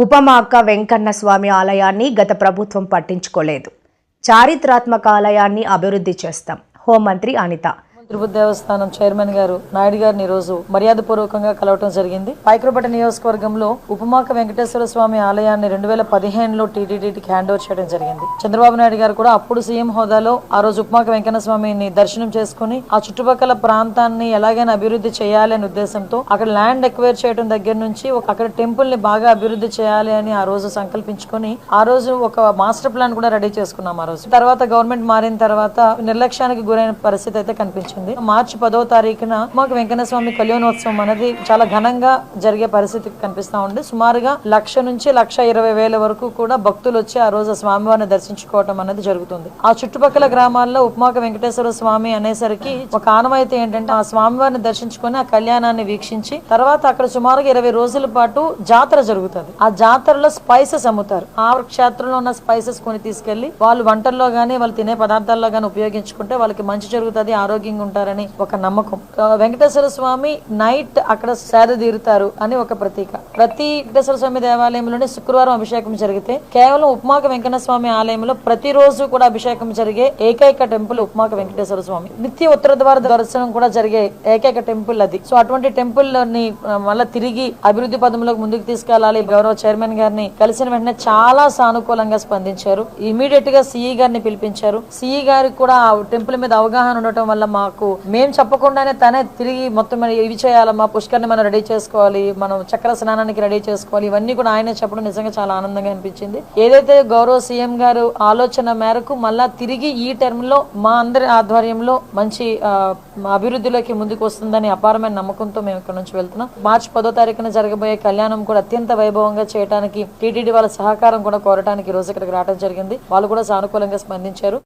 ఉపమాక వెంకన్న స్వామి ఆలయాన్ని గత ప్రభుత్వం పట్టించుకోలేదు. చారిత్రాత్మక ఆలయాన్ని అభివృద్ధి చేస్తాం. హోంమంత్రి అనిత. తిరుపతి దేవస్థానం చైర్మన్ గారు నాయుడు గారిని ఈ రోజు మర్యాదపూర్వకంగా కలవటం జరిగింది. పైకరపేట నియోజకవర్గంలో ఉపమాక వెంకటేశ్వర స్వామి ఆలయాన్ని 2015లో టీటీడీకి హ్యాండ్ ఓవర్ చేయడం జరిగింది. చంద్రబాబు నాయుడు గారు కూడా అప్పుడు సీఎం హోదాలో ఆ రోజు ఉపమాక వెంకన్న స్వామిని దర్శనం చేసుకుని ఆ చుట్టుపక్కల ప్రాంతాన్ని ఎలాగైనా అభివృద్ధి చేయాలి అనే ఉద్దేశంతో అక్కడ ల్యాండ్ ఎక్వైర్ చేయడం దగ్గర నుంచి అక్కడ టెంపుల్ ని బాగా అభివృద్ధి చేయాలి అని ఆ రోజు సంకల్పించుకొని ఆ రోజు ఒక మాస్టర్ ప్లాన్ కూడా రెడీ చేసుకున్నాం. ఆ రోజు తర్వాత గవర్నమెంట్ మారిన తర్వాత నిర్లక్ష్యానికి గురైన పరిస్థితి అయితే కనిపించింది. మార్చి 10వ తారీఖున ఉపమాక వెంకన్న స్వామి కళ్యాణోత్సవం అనేది చాలా ఘనంగా జరిగే పరిస్థితి కనిపిస్తా ఉంది. సుమారుగా 1,00,000 నుంచి 1,20,000 వరకు కూడా భక్తులు వచ్చి ఆ రోజు స్వామివారిని దర్శించుకోవటం అనేది జరుగుతుంది. ఆ చుట్టుపక్కల గ్రామాల్లో ఉపమాక వెంకటేశ్వర స్వామి అనేసరికి ఒక ఆనవాయితీ ఏంటంటే ఆ స్వామివారిని దర్శించుకొని ఆ కళ్యాణాన్ని వీక్షించి తర్వాత అక్కడ సుమారుగా 20 రోజుల పాటు జాతర జరుగుతుంది. ఆ జాతరలో స్పైసెస్ అమ్ముతారు. ఆ క్షేత్రంలో ఉన్న స్పైసెస్ కొని తీసుకెళ్లి వాళ్ళు వంటల్లో గానీ వాళ్ళు తినే పదార్థాల్లో గానీ ఉపయోగించుకుంటే వాళ్ళకి మంచి జరుగుతుంది, ఆరోగ్యంగా ఉంటారని ఒక నమ్మకం. వెంకటేశ్వర స్వామి నైట్ అక్కడ సేద తీరుతారు అని ఒక ప్రతీక. ప్రతి వెంకటేశ్వర స్వామి దేవాలయంలోనే శుక్రవారం అభిషేకం జరిగితే కేవలం ఉపమాక వెంకన్న స్వామి ఆలయంలో ప్రతిరోజు కూడా అభిషేకం జరిగే ఏకైక టెంపుల్ ఉపమాక వెంకటేశ్వర స్వామి. నిత్య ఉత్తర ద్వార దర్శనం కూడా జరిగే ఏకైక టెంపుల్ అది. సో అటువంటి టెంపుల్ ని మళ్ళీ తిరిగి అభివృద్ధి పదంలోకి ముందుకు తీసుకెళ్లాలి. గౌరవ చైర్మన్ గారిని కలిసిన వెంటనే చాలా సానుకూలంగా స్పందించారు. ఇమీడియట్ గా సిఈ గారిని పిలిపించారు. సిఈ గారికి కూడా ఆ టెంపుల్ మీద అవగాహన ఉండటం వల్ల మాకు మేము చెప్పకుండానే తనే తిరిగి మొత్తం ఇవి చేయాలమ్మా, పుష్కర్ని మనం రెడీ చేసుకోవాలి, మనం చక్ర స్నానానికి రెడీ చేసుకోవాలి, ఇవన్నీ కూడా ఆయనే చెప్పడం నిజంగా చాలా ఆనందంగా అనిపించింది. ఏదైతే గౌరవ సీఎం గారు ఆలోచన మేరకు మళ్ళా తిరిగి ఈ టర్మ్ లో మా అందరి ఆధ్వర్యంలో మంచి అభివృద్ధిలోకి ముందుకు వస్తుందని అపారమైన నమ్మకంతో మేము ఇక్కడ నుంచి వెళ్తున్నాం. మార్చి 10వ తారీఖున జరగబోయే కళ్యాణం కూడా అత్యంత వైభవంగా చేయడానికి టీటీడీ వాళ్ళ సహకారం కూడా కోరడానికి ఈ రోజు ఇక్కడికి రావడం జరిగింది. వాళ్ళు కూడా సానుకూలంగా స్పందించారు.